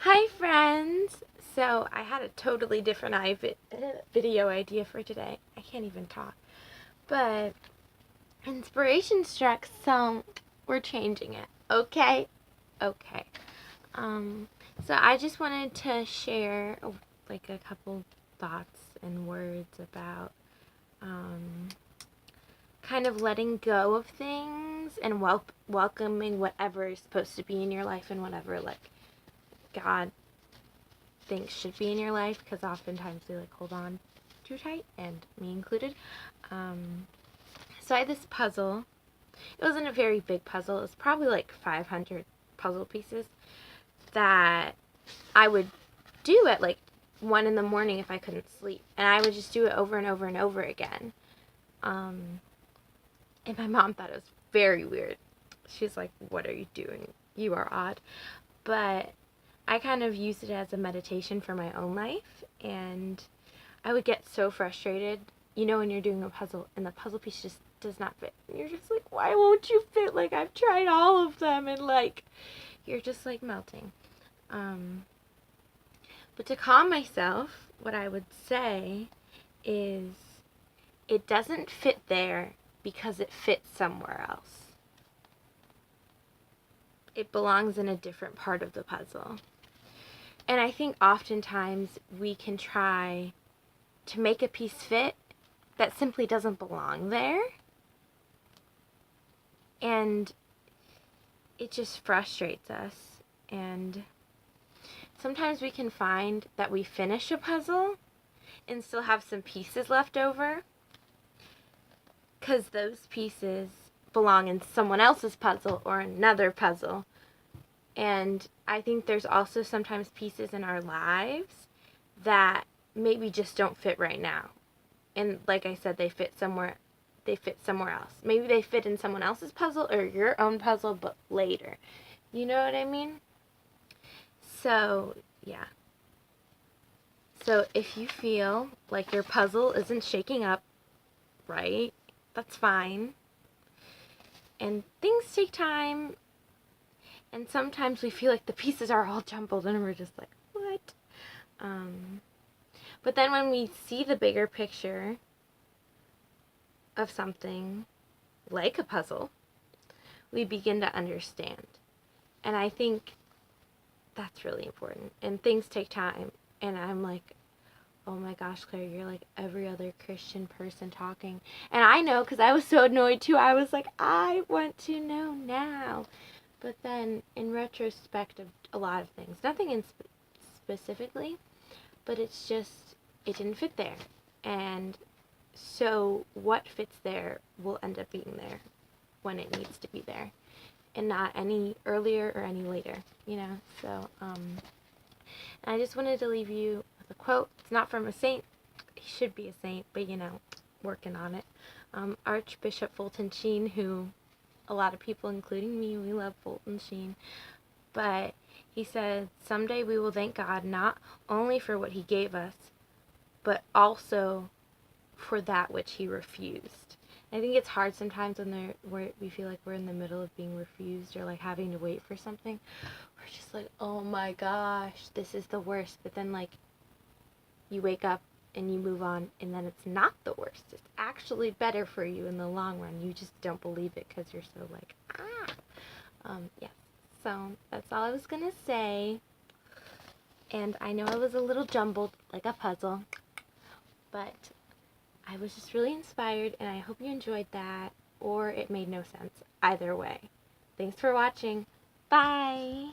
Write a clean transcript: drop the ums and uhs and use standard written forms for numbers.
Hi friends! So I had a totally different video idea for today. I can't even talk. But inspiration struck, so we're changing it. Okay? Okay. Um, so I just wanted to share like a couple thoughts and words about kind of letting go of things and welcoming whatever is supposed to be in your life and whatever like God thinks should be in your life, because oftentimes we like hold on too tight, and me included. So I had this puzzle. It wasn't a very big puzzle. It was probably like 500 puzzle pieces that I would do at like 1 in the morning if I couldn't sleep, and I would just do it over and over and over again. And my mom thought it was very weird. She's like, "What are you doing? You are odd." But I kind of used it as a meditation for my own life, and I would get so frustrated, when you're doing a puzzle and the puzzle piece just does not fit. And you're just like, why won't you fit? Like, I've tried all of them, and like, you're just like melting. But to calm myself, what I would say is it doesn't fit there because it fits somewhere else. It belongs in a different part of the puzzle. And I think oftentimes we can try to make a piece fit that simply doesn't belong there. And it just frustrates us. And sometimes we can find that we finish a puzzle and still have some pieces left over, because those pieces belong in someone else's puzzle or another puzzle. And I think there's also sometimes pieces in our lives that maybe just don't fit right now. And like I said, they fit somewhere else. Maybe they fit in someone else's puzzle or your own puzzle, but later. You know what I mean? So, yeah. So if you feel like your puzzle isn't shaking up right, that's fine. And things take time. And sometimes we feel like the pieces are all jumbled and we're just like, what? But then when we see the bigger picture of something like a puzzle, we begin to understand. And I think that's really important. And things take time. And I'm like, oh my gosh, Claire, you're like every other Christian person talking. And I know, because I was so annoyed too. I was like, I want to know now. But then in retrospect of a lot of things, nothing in specifically, but it's just, it didn't fit there. And so what fits there will end up being there when it needs to be there, and not any earlier or any later. So I just wanted to leave you with a quote. It's not from a saint. He should be a saint, but working on it. Archbishop Fulton Sheen, who a lot of people, including me, we love Fulton Sheen. But he said, someday we will thank God not only for what he gave us, but also for that which he refused. I think it's hard sometimes when we feel like we're in the middle of being refused or like having to wait for something. We're just like, oh my gosh, this is the worst. But then like you wake up and you move on, and then it's not the worst. It's actually better for you in the long run. You just don't believe it because you're so like, yeah. So that's all I was gonna say. And I know I was a little jumbled, like a puzzle, but I was just really inspired, and I hope you enjoyed that, or it made no sense. Either way. Thanks for watching. Bye!